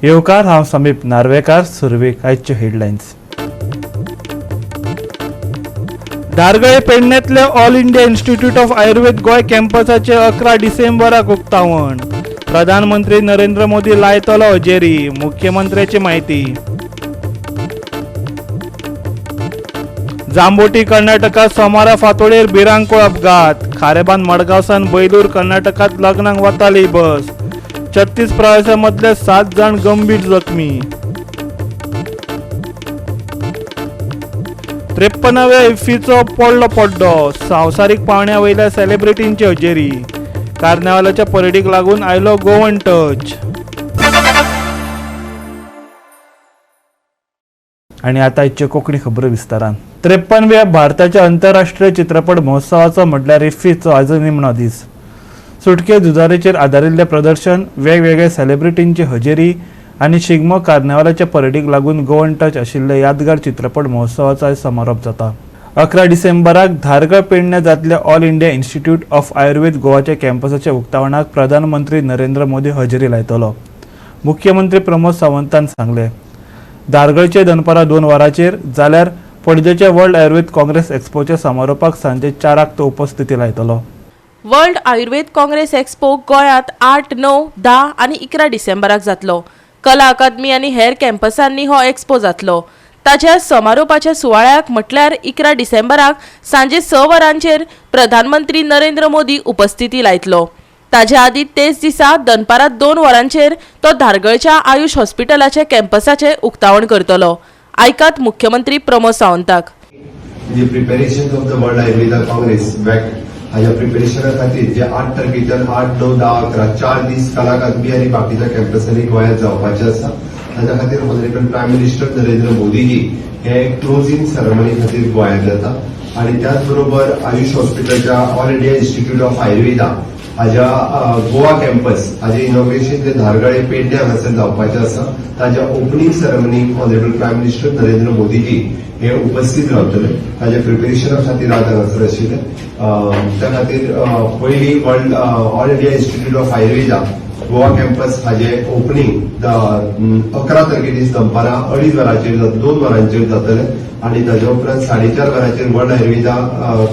येवकार हांव समीप नार्वेकार सुरवेक आयच्यो हेडलायन्स। धारगळे पेडण्यातल्या all India institute of Ayurveda Goa कॅम्पसाचे 11 डिसेंबराक उक्तावण। प्रधानमंत्री नरेंद्र मोदी लायतलो हजेरी, मुख्यमंत्र्याची माहिती। जांबोटी कर्नाटकात सोमारा फांतोडेर भिरांकूळ अपघात। खारेबांद मडगांवसान बैलूर कर्नाटकात लग्नाक वताली बस। 36 प्रवाशांमदले 7 जण गंभीर जखमी। 53व्या इफ्फीचो पडलो पड्डो। संवसारीक पावंड्या वयल्या सेलिब्रिटींची हजेरी। कार्नावालाच्या परेडीक लागून आयलो गोवन टच। आणि आता आयच्यो कोंकणी खबरो विस्तारान। 53व्या भारताच्या आंतरराष्ट्रीय चित्रपट महोत्सवाचो म्हटल्यार इफ्फीचो आज निमणो दीस। सुटके झुजारीचेर आदारिल्ले प्रदर्शन, वेगवेगळ्या सेलिब्रिटींची हजेरी आनी शिगमो कार्नावालाच्या परेडीक लागून गोवन टच आशिल्ले यादगार चित्रपट महोत्सवाचो आयज समारोप जाता। 11 डिसेंबराक धारगळ पेडण्यां जातल्या all India institute of Ayurveda गोवाच्या कॅम्पसाच्या उक्तावणाक प्रधानमंत्री नरेंद्र मोदी हजेरी लायतलो, मुख्यमंत्री प्रमोद सावंतान सांगले। धारगळचे दनपारां 2 वरांचेर जाल्यार पणजेच्या वर्ल्ड आयुर्वेद काँग्रेस एक्सपोच्या समारोपाक सांजे 4 तो उपस्थिती लायतलो। वर्ल्ड आयुर्वेद काँग्रेस एक्सपो गोंयांत 8, 9, 10 आनी 11 डिसेंबराक जातलो। कला अकादमी आनी हेर कॅम्पसांनी हो एक्सपो जातलो। ताच्या समारोपाच्या सुवाळ्याक म्हटल्यार 11 डिसेंबराक सांजे 6 वरांचेर प्रधानमंत्री नरेंद्र मोदी उपस्थिती लायतलो। ताच्या आदी तेच दिसा दनपारां 2 वरांचेर तो धारगळच्या आयुष हॉस्पिटलाच्या कॅम्पसाचे उक्तावण करतलो। आयकात मुख्यमंत्री Pramod सावंताक। The preparations of the World Ayurveda Congress हाच्या प्रिपरेशना खातीर जे 8 तारखेच्यान 8, 9, 10, 11 4 दीस कला अकादमी आनी बाकीच्या कॅम्पसांनी गोंयांत जावपाचे आसा। ताच्या खातीर honourable prime minister Narendra Modiji हे क्लोजिंग सेरेमनी खातीर गोंयांत येता आनी त्याच बरोबर आयुष हॉस्पिटलच्या all India institute of Ayurveda हाज्या गोवा कॅम्पस हाजे इनॉग्रेशन जे धारगळे पेडण्यां हांगासर जावपाचें आसा। ताच्या ओपनिंग सेरेमनीक honourable prime minister Narendra Modiji हे उपस्थित रावतले। ताच्या प्रिपरेशना खातीर आज हांगासर आशिल्ले। त्या खातीर पयली world all India institute of Ayurveda Goa campus हाजे ओपनिंग 11 तारखे दीस दनपारां 2:30 वरांचेर 2 वरांचेर जातले आनी ताच्या उपरांत 4:30 वरांचेर वर्ल्ड आयुर्वेदा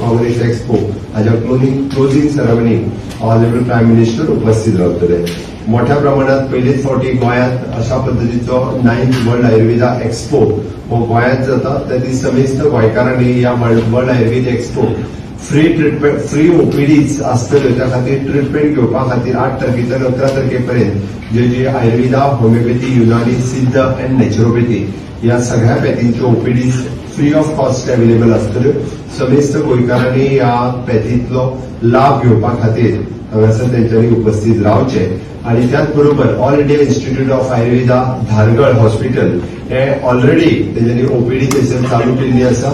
काँग्रेस एक्सपो हाज्या क्लोजिंग सेरेमनीक ऑनरेबल प्रायम मिनिस्टर उपस्थित रावतले। मोठ्या प्रमाणात पयलेच फावटी गोंयांत अशा पद्दतीचो 9th वर्ल्ड आयुर्वेदा एक्सपो हो गोंयांत जाता। त्या दिस समेस्त गोंयकारांनी ह्या world Ayurveda expo free treatment free OPTs आसतल्यो। त्या खातीर ट्रिटमेंट घेवपा खातीर 8 तारखेच्यान 11 तारखेपर्यंत जे आयुर्वेदा, होमिओपॅथी, युनानी, सिद्ध एंड नॅचरोपॅथी ह्या सगळ्या पॅथींच्यो OPDs free of cost available आसतल्यो। समेस्त गोंयकारांनी ह्या पॅथींतलो लाभ घेवपा खातीर हांगासर तेंच्यांनी उपस्थित रावचे आनी त्याच बरोबर all India institute of Ayurveda Dhargal hospital हे ऑलरेडी तेंच्यांनी ओपीडी थंयसर चालू केल्ली आसा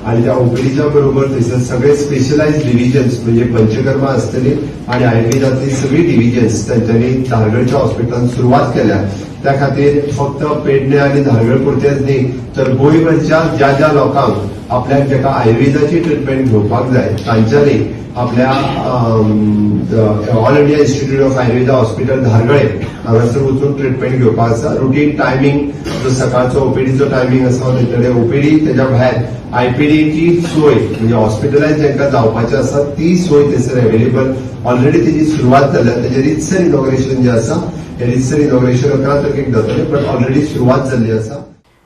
आनी त्या ओपीडीच्या बरोबर थंयसर सगळे स्पेशलायज्ड डिव्हिजन्स म्हणजे पंचकर्मा आसतली आनी आयुर्वेदातली सगळी डिव्हिजन्स तेंच्यांनी धारगळच्या हॉस्पिटलांत सुरवात केल्या। त्या खातीर फक्त पेडण्यां आनी धारगळ पुरतेच न्ही तर गोंयभरच्या ज्या ज्या लोकांक आपल्याक जेका आयुर्वेदाची ट्रिटमेंट घेवपाक जाय तांच्यांनी आपल्या all India institute of Ayurveda hospital धारगळे हांगासर वचून ट्रिटमेंट घेवपाक आसा। रुटीन टायमिंग जो सकाळचो ओपीडीचो टायमिंग आसा तेतुडे ओपीडी तेच्या भायर आयपीडीची सोय म्हणजे हॉस्पिटलायज जेंकां जावपाचें आसा ती सोय थंयसर अवेलेबल ऑलरेडी तेजी सुरवात जाल्या। तेजें रितसर इनॉग्रेशन जें आसा हे रितसर इनॉग्रेशन 11 तारखेक जातलें पण ऑलरेडी सुरवात जाल्ली आसा।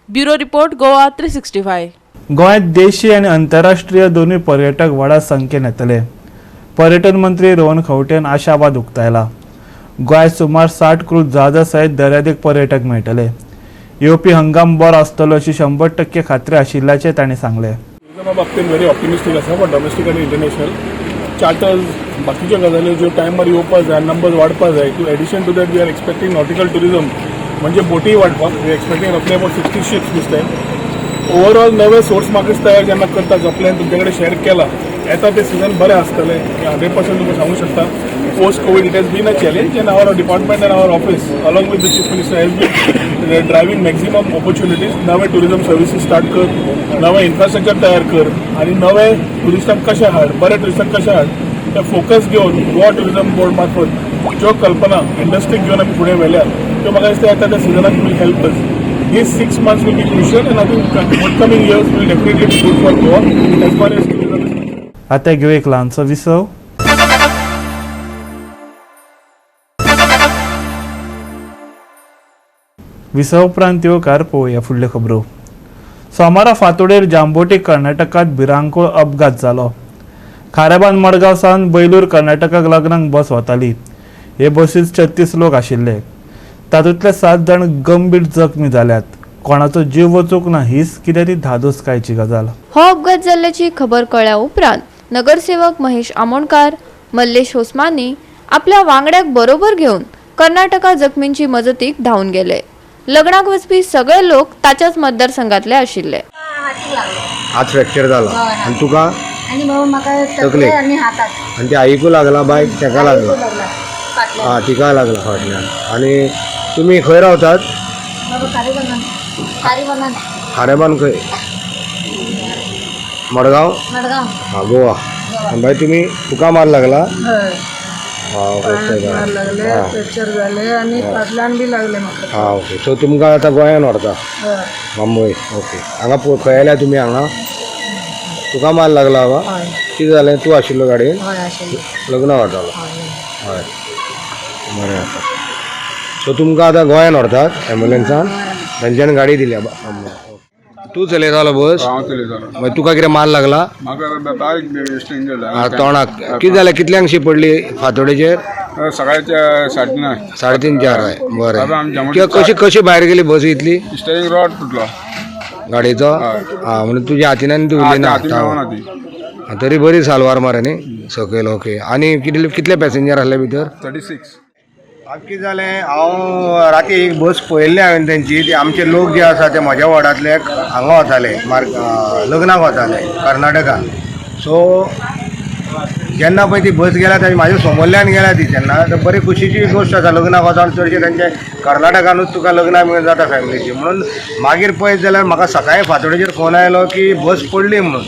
Bureau report Goa 365। गोंयांत देशी आनी आंतरराष्ट्रीय दोनूय पर्यटक व्हडा संख्येन येतले। पर्यटन मंत्री रोहन खंवटेन आशावाद उक्तायला। गोंयांत सुमार 60 क्रूज जहाजां सयत दर्यादेग पर्यटक मेळटले। येवपी हंगाम बरो आसतलो अशी 100% खात्री आशिल्ल्याचें ताणें सांगलें। बाबतींत व्हेरी ऑप्टिमिस्टीक आसा फॉर डॉमेस्टीक आनी इंटरनॅशनल चार्टर्स बाकीच्यो गजाली ज्यो टायमार येवपाक जाय नंबर्स वाडपाक जाय। To addition to that we are expecting nautical tourism म्हणजे बोटी वाडपाक वी आर एक्सपेक्टींग रफली अबाउट 60 शिप्स दिसताय। ओवरऑल नवे सोर्स मार्केट्स तयार जेन्ना करता जो प्लॅन तुमचे कडेन शेअर केला येता ते सीजन बरें आसतलें 100% तुमकां सांगूंक शकता। Post covid it has been a challenge and our department and our office along with the chief minister has been driving maximum opportunities. नवे टुरिजम सर्विसीस स्टार्ट कर, नवे इन्फ्रास्ट्रक्चर तयार कर आनी नवे टुरिस्टांक कशें हाड, बरे टुरिस्टांक कशें हाड ते फोकस घेवन गोवा टुरिजम बोर्ड मार्फत ज्यो कल्पना इंडस्ट्रीक घेवन आमी फुडें व्हेल्यात त्यो म्हाका दिसता येता त्या सिजनाक will help us. These 6 months will be crucial and I think upcoming years will definitely be good for Goa as far as tourism is concerned. आता घेऊ एक ल्हानसो विसव. विसव उपरांत येवकार पळोवया फुडल्यो खबरो. सोमारा फांतोडेर जांबोटी कर्नाटकात भिरांकूळ अपघात जालो. खारेबांद मडगांव सावन बैलूर कर्नाटकाक लग्नाक बस वताली. हे बसीत 36 लोक आशिल्ले. तातूंतले 7 जाण गंभीर जखमी जाल्यात. कोणाचो जीव वचूंक ना हीच कितें ती धादोसकायची गजाल. हो अपघात जाल्ल्याची खबर कळ्ळ्या उपरांत नगरसेवक महेश आमोणकार, मल्लेश होसमानी आपल्या वांगड्याक बरोबर घेऊन कर्नाटका जखमींची मजतीक धावून गेले. लग्नाक वचपी सगळे लोक ताच्याच मतदारसंघातले आशिल्ले. हात फ्रॅक्चर जाला आणि तुका आणि भाऊ म्हाका तकलेक आणि हातात आणि ते आईकू लागला बायक तेका लागला. हा तिका लागला फाटल्यान. आणि तुम्ही खंय रावतात? खारेबान खंय? मडगाव. हा गोवा. आणि बाई तुम्ही तुका मार लागला? फ्रॅक्चर झाले आणि फाटल्यान बी लागले म्हाका. हा ओके. सो तुमकां आतां गोंयान व्हरता मुंबय. ओके. हांगा खंय आयल्या तुमी? हांगा तुका मार लागला हांगा? कितें जालें? तूं आशिल्लो गाडयेन? लग्न वतालो? हय बरें आसा. सो तुमकां आतां गोंयान व्हरतात एम्बुलन्सान? तांच्यान गाडी दिल्या. तूं चलयतालो बस? हांव चलयतालो. मागीर तुका कितें मार लागला? म्हाका बायक बेश्टें गेला तोंडाक. कितें जालें? कितल्यांकशी पडली फांतोडेचेर? सकाळच्या 3:30. 3:30-4 हय. बरें. आमच्या कशी भायर गेली बस इतली? स्टेरिंग रॉड तुटलो गाडयेचो? हा म्हणजे तुज्या हातीन उरली ना? तरी बरी सालवार मरे न्ही सकयल. ओके. आनी कितले पॅसेंजर आसले भितर? 36. कितें जालें, हांव राती एक बस पळयल्ली हांवें तेंची. ते आमचे लोक जे आसा ते म्हज्या वार्डांतले हांगा वताले लग्नाक वताले कर्नाटकान. सो जेन्ना पळय ती बस गेल्या तेजी म्हाज्या समोरल्यान गेल्या ती तेन्ना तर बरी खुशीची गोश्ट आसा. लग्नाक वता चडशे तेंचे कर्नाटकानूच तुका लग्नाक मेळून जाता फॅमिलीची. म्हणून मागीर पळयत जाल्यार म्हाका सकाळीं फांतोडेचेर फोन आयलो की बस पडली म्हणून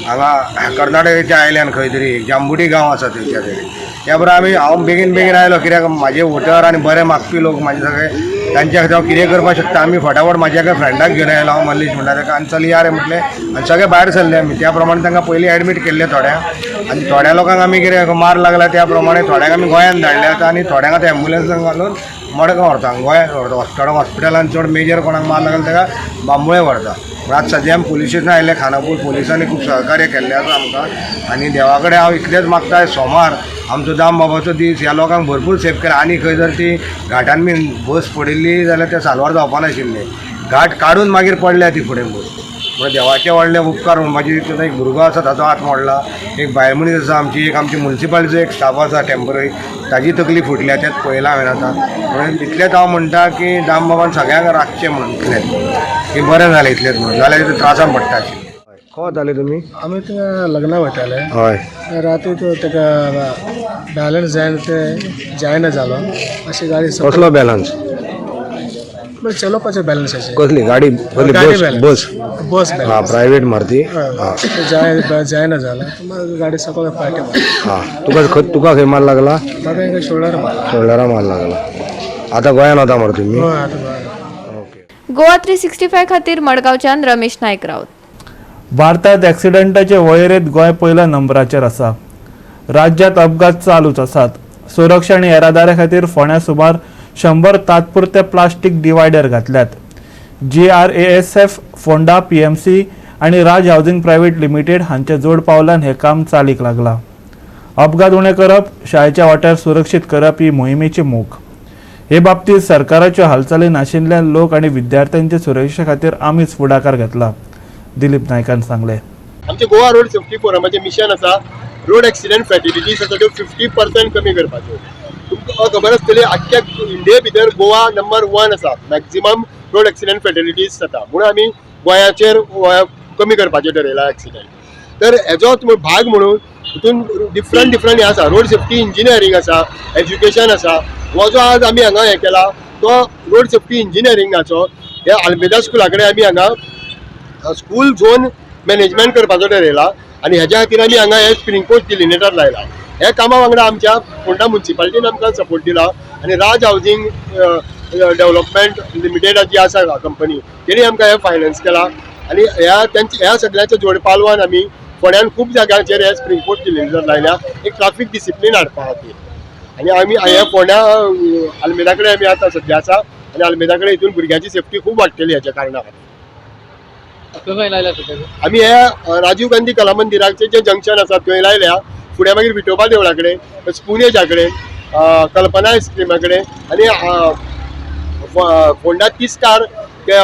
हांगा कर्नाटकाच्या आयल्यान खंय तरी जांबुटी गांव आसा थंयच्या तरी. त्या बरोबर हांव बेगीन आयलो कित्याक म्हाजे वोटर आनी बरे मागपी लोक म्हाजे सगळे तांच्या खातीर हांव कितें करपाक शकता. आमी फटाफट म्हाज्या एका फ्रेंडाक घेवन आयलो हांव मल्लेश म्हणटा ताका. आनी चल या रे म्हटलें आनी सगळे भायर सरले आमी. त्या प्रमाणे तांकां पयलीं एडमीट केल्ले थोड्यांक. आनी थोड्या लोकांक आमी कितें मार लागला त्या प्रमाणे थोड्यांक आमी गोंयांत धाडल्यात आनी थोड्यांक आतां एम्बुलन्सान घालून मडगांव व्हरता. गोंयांत व्हरता. हॉस्पिटलान चड मेजर कोणाक मार लागला ताका बांबोळे व्हरता. आज सद्या आमी पुलीस स्टेशन आयले. खानापूर पुलिसांनी खूब सहकार्य केल्लें आसा आमकां. आनी देवा कडेन हांव इतलेंच मागता सोमार आमचो दाम बाबाचो दीस ह्या लोकांक भरपूर सेफ केला. आनी खंय जर ती घाटान बीन बस पडिल्ली जाल्यार ते सालवार जावपा नाशिल्ले. घाट काडून मागीर पडल्या ती फुडें बस. म्हणजे देवाचे व्हडले उपकार. म्हाजी एक भुरगो आसा ताचो हात मोडला. एक बायल मनीस आसा आमची. एक आमची म्युन्सिपालिटीचो एक स्टाफ आसा टेम्पररी ताजी तकली फुटल्या. तेच पळयलां हांवें आतां. म्हणून इतलेंच हांव म्हणटा की दाम बाबान सगळ्यांक राखचें म्हणून इतलेंच की बरें जालें इतलेंच म्हणून. जाल्यार तितून त्रासान पडटा आशिल्लें. खंय वताले तुमी? आमी थंय लग्नाक वताले. हय. राती तो ताका बॅलन्स जायना जालो अशी गाडी. कसलो बॅलन्स? चलोवपाचो बॅलन्स अशें. कसली गाडी? बस बस हा प्रायवेट मारती. जायना जाला गाडी सकयल फाटी मारली. हा तुका खंय मार लागला? म्हाका एक शोल्डरा मार लागला. आता गोंयान वता मरे तुमी? गोवा 365 खातीर मडगांवच्यान रमेश नायक रावत. भारतांत ॲक्सिडंटाचे वळेरेंत गोंय पयल्या नंबराचेर आसा. राज्यांत अपघात चालूच आसात. सुरक्षा आनी येरादारी खातीर फोंड्यां सुमार 100 तात्पुरते प्लास्टीक डिवायडर घातल्यात. GRASF, फोंडा PMC आनी राज हावजिंग प्रायवेट लिमिटेड हांच्या जोड पावलान हें काम चालीक लागलां. अपघात उणे करप, शाळेच्या वाट्यार सुरक्षीत करप ही मोहिमेची मोख. हे बाबतींत सरकाराच्यो हालचाली नाशिल्ल्या लोक आनी विद्यार्थ्यांचे सुरक्षे खातीर आमीच फुडाकार घेतला. दिलीप नायकान सांगलें. आमचे गोवा रोड सेफ्टी फोरमाचें मिशन आसा. रोड एक्सिडेंट फॅटिलिटीज आसा त्यो 50% कमी करपाच्यो. तुमकां खबर आसतली आख्ख्या इंडिये भितर गोवा नंबर 1 आसा मॅक्झिमम रोड एक्सिडेंट फॅटिलिटीज जाता. म्हणून आमी गोंयाचेर कमी करपाचें ठरयलां एक्सिडेंट. तर हेजोच भाग म्हणून हितून डिफरंट हे आसा. रोड सेफ्टी इंजिनियरींग आसा, एज्युकेशन आसा. हो जो आज आमी हांगा हें केला तो रोड सेफ्टी इंजिनियरिंगाचो ह्या आल्मेदा स्कुला कडेन आमी हांगा स्कूल झोन मॅनेजमेंट करपाचो ठरयला. आनी हेज्या खातीर आमी हांगा हे स्प्रिंग कोस्ट डिलिनेटर लायला. हे कामा वांगडा आमच्या फोंडा म्युन्सिपालिटीन आमकां सपोर्ट दिला आनी राज हावजिंग डेव्हलपमेंट लिमिटेड जी आसा कंपनी तेणी आमकां हे फायनान्स केला आनी ह्या सगळ्याच्या जोडपालवान आमी फोंड्यान खूब जाग्यांचेर हे स्प्रिंग सिलिंडर लायल्या एक ट्राफीक डिसिप्लीन हाडपा खातीर आनी आमी हे फोंड्या आल्मेदा कडेन आमी आतां सद्या आसा आनी आल्मेदा कडेन हितून भुरग्यांची सेफ्टी खूब वाडटली हेच्या कारणान आमी हे राजीव गांधी कला मंदिराचे जे जंक्शन आसा थंय लायल्या फुडें मागीर विठोबा देवळा कडेन स्पुनेजा कडेन कल्पना आयस्क्रिमा कडेन आनी फोंडा तिस्कार ते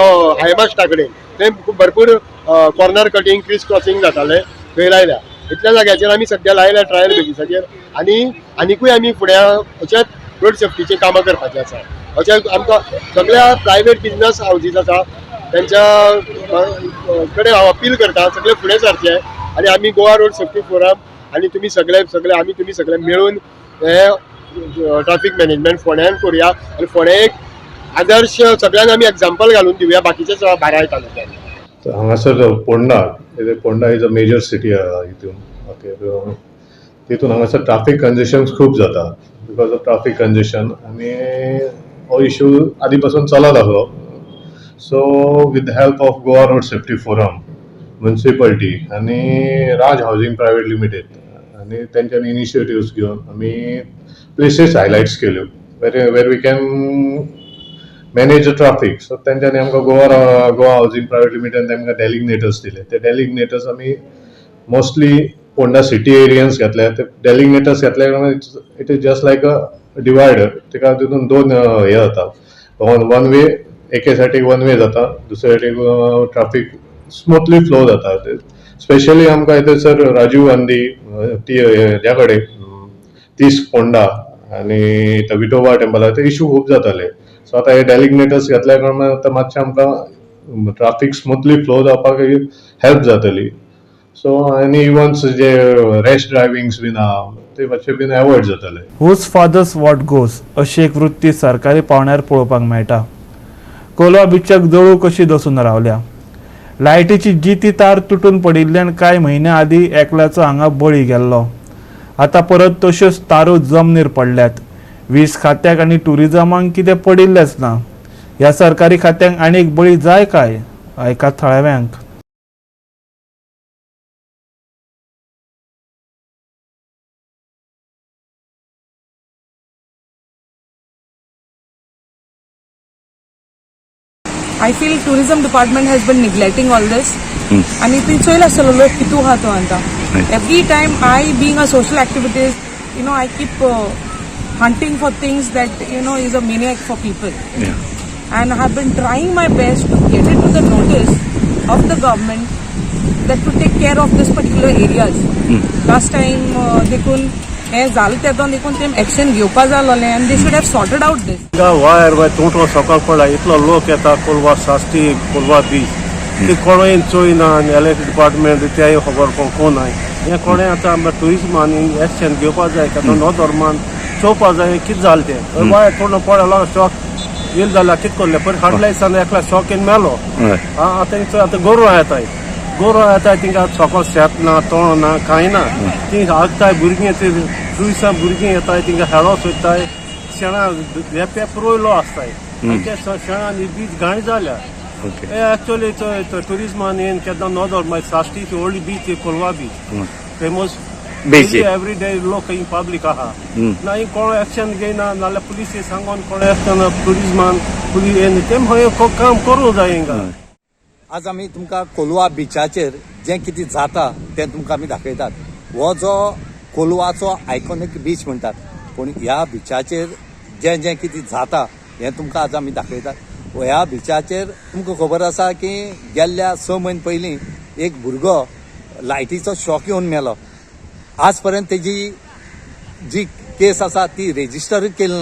हायमास्टा कडेन थंय भरपूर कॉर्नर कटींग क्रिस क्रॉसिंग जाताले थंय लायल्या इतल्या जाग्याचेर आमी सद्या लायल्या ट्रायल बेसिसाचेर आनीकूय आमी फुडें अशेंच रोड सेफ्टीची कामां करपाचें आसा अशें आमकां सगळ्या प्रायवेट बिजनस हावजीस आसा त्यांच्या कडेन हांव अपील करता सगळे फुडें सरचे आनी आमी गोवा रोड सेफ्टी फोरम आनी तुम्ही सगळे मेळून हे ट्राफीक मॅनेजमेंट फोंड्यान करुया आनी फोंड्या एक आदर्श सगळ्यांक आमी एग्जाम्पल घालून दिवया बाकीच्या बाराय तालुक्यांनी हांगासर Ponda is a major city हितून ओके तितून हांगासर ट्राफीक कंजेशन खूब जाता बिकॉज ऑफ ट्राफीक कंजेशन आनी हो इश्यू आदी पासून चलत आसलो so with the help of Goa road safety forum municipality आनी राज हावजिंग प्रायवेट लिमिटेड आनी तेंच्यांनी इनिशिएटिव्स घेवन आमी प्लेसीस हायलायट्स केल्यो where we can manage the traffic so तेंच्यांनी आमकां गोवा हावजिंग प्रायवेट लिमिटेड तांकां डेलिग्नेटर्स दिले ते डेलिग्नेटर्स आमी मोस्टली पोंडा सिटी एरियन्स घेतल्या ते डेलिग्नेटर्स घेतल्या कारणान it is just like a divider तेका तितून दोन हे जाता वन वे एके सायडीक वन वे जाता दुसरे सायडीक ट्राफीक स्मुथली फ्लो जाता स्पेशली आमकां सर राजीव गांधी ह्या कडेन तीस पोंडा आनी विठोबा टेंपला ते इश्यू खूब जाताले सो आतां हे डेलिग्नेटर्स घेतल्या कारणान आतां मातशें आमकां ट्राफीक स्मुथली फ्लो जावपाक हेल्प जातली सो आनी इवन्स जे रॅश ड्रायविंग्स बीन आहा ते मातशे बीन एवॉयड जातले हुज फादर्स वॉट गोज अशी एक वृत्ती सरकारी पावण्यार पळोवपाक मेळटा कोलवा बिचाक जळू कशी दसून रावल्या लायटीची जी ती तार तुटून पडिल्ल्यान कांय म्हयन्या आदी एकल्याचो हांगा बळी गेल्लो आतां परत तश्योच तारो जमनीर पडल्यात वीज खात्याक आनी टुरिजमाक कितें पडिल्लेच ना ह्या सरकारी खात्यांक आनी एक बळी जाय काय ऐका थळाव्यांक I feel tourism department has been neglecting all this. And it's चोयला आसलो लोक कितू हा तो आता. Every time being a social activist, I keep hunting for things that is a maniac for people. And I have been trying my best to get it to the notice of the government that to take care of this particular areas. Last time देखून हे जालें तेदोन देखून तेम action घेवपा जालोलें and they should have sorted out this. वायर बाय तोंटो सकाळ पडला इतलो लोक येता कोलवा साश्टी कोलवा बीच ते कोणें चोयना आनी इलेक्ट्रिक डिपार्टमेंट तेय खबर कोण नाय हे कोणें आतां टुरिजमांनी एक्शन घेवपा जाय कारण नो धर्मान चोवपा जाय कितें जालें तें वायर तोंड पडला शॉक येल जाल्यार कितें करलें पण हाडल्या दिसांनी एकल्या शॉकेन मेलो आतां गोरवां येताय तिंका सकाळ शेत ना तोंड ना कांय ना ती हागताय भुरगीं चुयसां भुरगीं येताय तिंका हेळो सोदताय शेणां हे पेपर रोयलो आसताय ते शेणांनी बीच घाण जाल्या एक्चुअली टुरिजमान येवन केन्ना नॉदर मागीर साश्टीची व्हडली beach Kolwa beach famous every day लोक हिंग पब्लीक आहा ना हिंग कोण एक्शन घेयना नाल्यार पुलिस सांगून कोण आसतना टुरिजमान पुलीस येवन तेम काम करूं जाय हिंगा आज आमी तुमकां कोलवा बिचाचेर जें कितें जाता तें तुमकां आमी दाखयतात हो जो कोलवाचो आयकॉनीक बीच म्हणटात पूण ह्या बिचाचेर जें जें कितें जाता हें तुमकां आज आमी दाखयतात ह्या बिचाचेर तुमकां खबर आसा की गेल्ल्या 6 म्हयने पयलीं एक भुरगो लायटीचो शॉक येवन मेलो आज पर्यंत तेजी जी केस आसा ती रेजिस्टर केली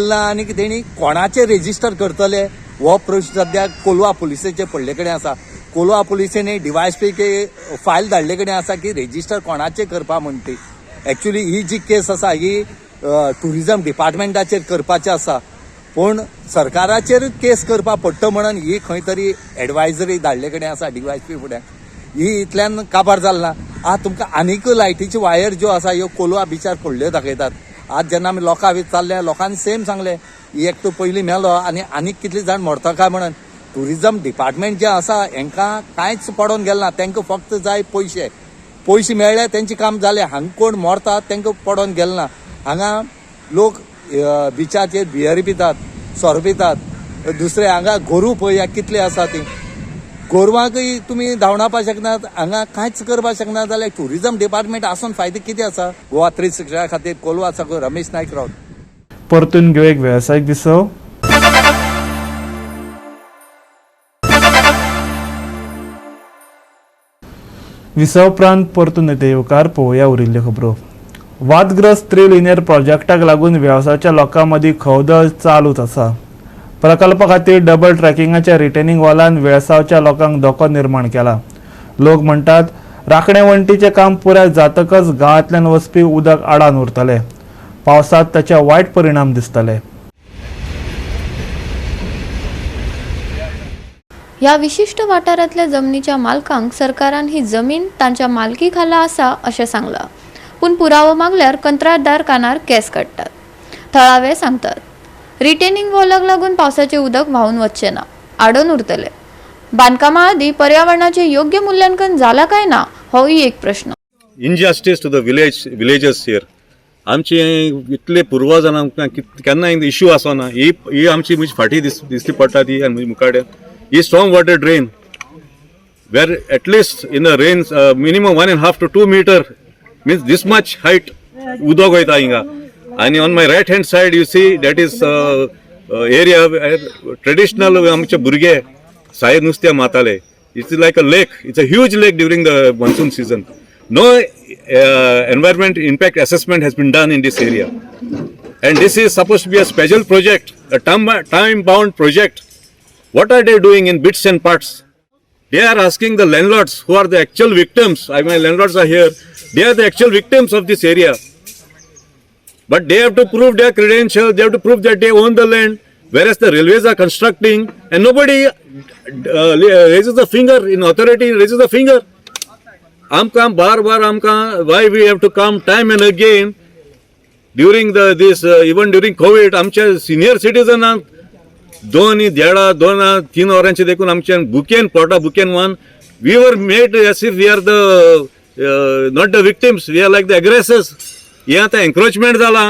ना आनी तेणी कोणाचेर रेजिस्टर करतले हो प्रश्न सद्या कोलवा पुलिसेचे पडले कडेन आसा कोलवा पुलिसेनी DYSP फायल धाडले कडेन आसा की रेजिस्टर कोणाचे करपा म्हण ती एक्चुअली ही जी केस आसा ही टुरिजम डिपार्टमेंटाचेर करपाची आसा पूण सरकाराचेर केस करपा पडटा म्हणून ही खंय तरी एडवायजरी धाडले कडेन आसा DYSP फुड्यान ही इतल्यान काबार जालना आज तुमकां आनीक लायटीची वायर ज्यो आसा ह्यो कोलवा बिचार पडल्यो दाखयतात आज जेन्ना आमी लोकां विचारलें लोकांनी सेम सांगलें एकटो पयलीं मेलो आनी कितले जाण मरता काय म्हणून टुरिजम डिपार्टमेंट जे आसा हांकां कांयच पडोन गेलें ना. तांकां फक्त जाय पयशे मेळ्ळे तेंचें काम जालें. हांगा कोण मरतात तांकां पडोन गेलें ना. हांगा लोक बिचाचेर बियर पितात, सोरो पितात. दुसरे हांगा गोरू पळया कितले आसा ती. गोरवांकय तुमी धांवडावपाक शकनात, हांगा कांयच करपाक शकना. जाल्यार टुरिजम डिपार्टमेंट आसून फायदो कितें आसा? गोवा 365 खातीर कोलवा साकून रमेश नायक रावत. परतून घेऊ एक व्यावसायिक विसव. विसव उपरांत परतून येते येवकार पळोवया उरिल्ल्यो खबरो. वादग्रस्त त्रिलिनियर प्रोजेक्टाक लागून वेवसायाच्या लोकां मदीं खवदळ चालूच आसा. प्रकल्पा खातीर डबल ट्रॅकिंगाच्या रिटेनिंग वॉलान वेळसावच्या लोकांक धोको निर्माण केला. लोक म्हणटात राखणे वणटीचें काम पुराय जातकच गांवांतल्यान वचपी उदक आडान उरतलें. पावसांत ताचे वायट परिणाम दिसतले. ह्या विशिष्ट वाठारांतल्या जमनीच्या मालकांक सरकारान ही जमीन तांच्या मालकी खाला आसा अशें सांगलां. पूण पुरावो मागल्यार कंत्राटदार कानार केस काडटात. थळावे सांगतात रिटेनिंग वॉलाक लागून पावसाचें उदक व्हांवून वचचें ना, आडोन उरतलें. बांदकामा आदीं पर्यावरणाचें योग्य मूल्यांकन जालां काय ना होय एक प्रश्न. Injustice to the villagers here. आमचे इतले पुर्वजान आमकां केन्ना इश्यू आसना. ही आमची फाटी दिसती पडटा ती आनी मुखाड्या ही स्ट्रॉंग वॉटर ड्रेन वेर at least in the rain minimum 1.5 to 2 meter means this much height उदक वयता हिंगा. आणि on my right hand side you see that is area traditional आमचे भुरगे सायड नुस्त्या माताले. It's like a lake. It's a huge lake during the monsoon season. No environment impact assessment has been done in this area, and this is supposed to be a special project, a time-bound project. What are they doing in bits and parts? They are asking the landlords, who are the actual victims. My landlords are here. They are the actual victims of this area. But they have to prove their credentials. They have to prove that they own the land. Whereas the railways are constructing, and nobody raises the finger. In authority raises the finger. Amka bar amka. Why we have to come time and again during even during COVID? आमच्या senior citizens 2-3 वरांचे देखून आमच्या बुकेन पोटा बुकेन one. We were made as if we are the not the victims. We are like the aggressors. हे आता encroachment जाला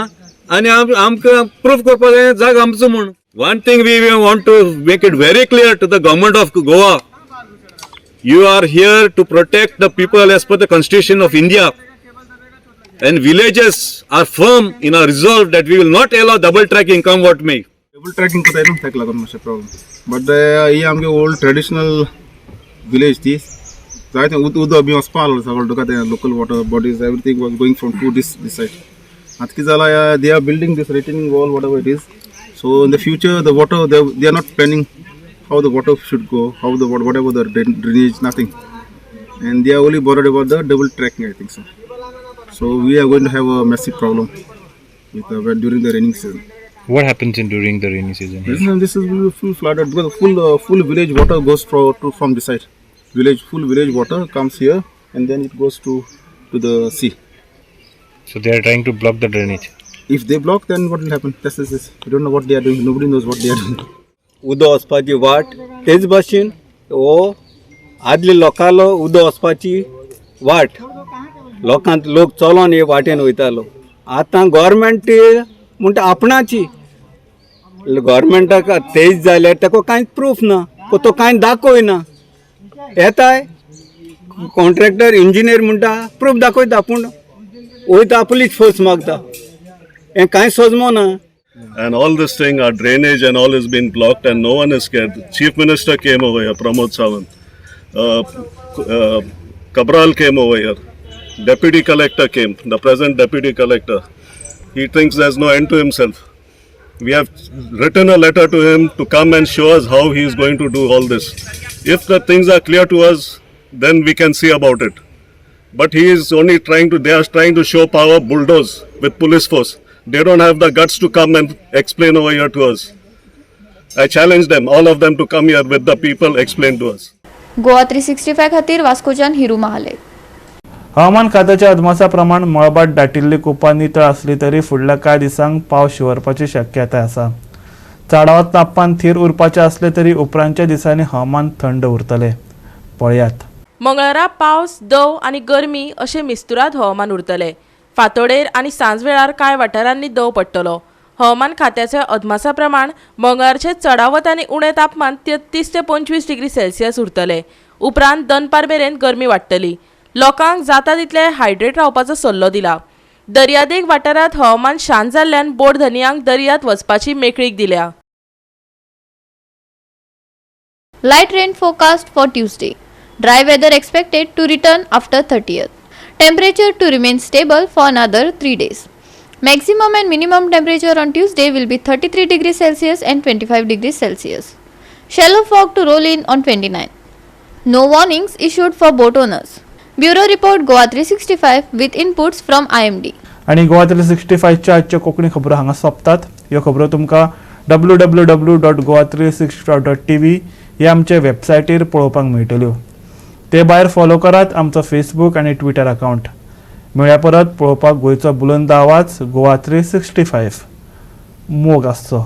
आणि आमकां proof करपाक जाय जाग आमचो म्हूण. One thing we want to make it very clear to the government of Goa. You are here to protect the people as per the Constitution of India. And villages are firm in our resolve that we will not allow double tracking, come what may. Double tracking करता येता ताका लागून मातशें problem. But he आमगे old traditional village ती जायते उदक बी वचपा लागलो सगळो तुका ते local water bodies everything was going from to this side. आतां कितें जालां they are building this retaining wall whatever it is. So in the future the water they are not planning how the water should go, how the whatever the drainage, nothing, and they are only bothered about the double tracking, I think so. So we are going to have a massive problem with during the raining season. What happens during the rainy season? This is full flooded because full village water goes from the side. Full village water comes here and then it goes to the sea. So they are trying to block the drainage. If they block, then what will happen? This. We don't know what they are doing. Nobody knows what they are doing. उदक वचपाची वाट तेच भाशेन हो आदले लोकांलो उदक वचपाची वाट लोक चलोन हे वाटेन वयतालो. आतां गोवोरमेंट म्हणटा आपणाची गोवोरमेंटाक तेज जाल्यार ताका कांयच प्रूफ ना, तो कांय दाखयना. येताय कॉन्ट्रॅक्टर इंजिनियर म्हणटा प्रूफ दाखयता पूण वयता पुलीस फोर्स मागता. हें कांय सोजमो ना. And all this thing, our drainage and all has been blocked and no one is scared. The Chief Minister came over here, Pramod Sawant. Cabral came over here. Deputy Collector came, the present Deputy Collector. He thinks there's no end to himself. We have written a letter to him to come and show us how he is going to do all this. If the things are clear to us, then we can see about it. But he is only they are trying to show power, bulldoze with police force. They don't have the guts to come and explain over here to us. I challenge them, all of them, to come here with the people, explain to us. Goa 365 खातीर वास्कोच्यान हिरू महाले. हवामान खात्याच्या अदमासा प्रमाण मळबाट दाटिल्ली कुपां नितळ आसली तरी फुडल्या कांय दिसांक पावस शिवरपाची शक्यताय आसा. चढावात तापमान थीर उरपाचे असले तरी उपरांतच्या दिसांनी हवामान थंड उरतले. पळयात. मंगळारा पावस, दव आणि गरमी अशे मिस्तुराद हवामान उरतले. फांतोडेर आनी सांजवेळार कांय वाठारांनी दव पडटलो. हवामान खात्याच्या अदमासा प्रमाण मंगळारचे चढावत आनी उणे तापमान 33 ते 25 डिग्री सेल्सियस उरतले. उपरांत दनपार मेरेन गरमी वाडटली. लोकांक जाता तितले हायड्रेट रावपाचो सल्लो दिला. दर्यादेग वाठारांत हवामान शांत जाल्ल्यान बोट धनियांक दर्यांत वचपाची मेकळीक दिल्या. Light rain forecast for Tuesday. Dry weather expected to return after 30th. Temperature to remain stable for another 3 days. Maximum and minimum temperature on Tuesday will be 33 degrees Celsius and 25 degrees Celsius. Shallow fog to roll in on 29. No warnings issued for boat owners. Bureau report GOA365 with inputs from IMD. आणि GOA365 च्या आजच्या कोंकणी खबरो हांगा सोंपतात. ह्यो खबरो तुमकां www.goa365.tv ह्या आमच्या वेबसायटीर पळोवपाक मेळटल्यो. ते भायर फॉलो करात आमचो फेसबूक आनी ट्विटर अकाउंट. मेळ्या परत पळोवपाक गोंयचो बुलंद आवाज GOA365 मोग आसचो.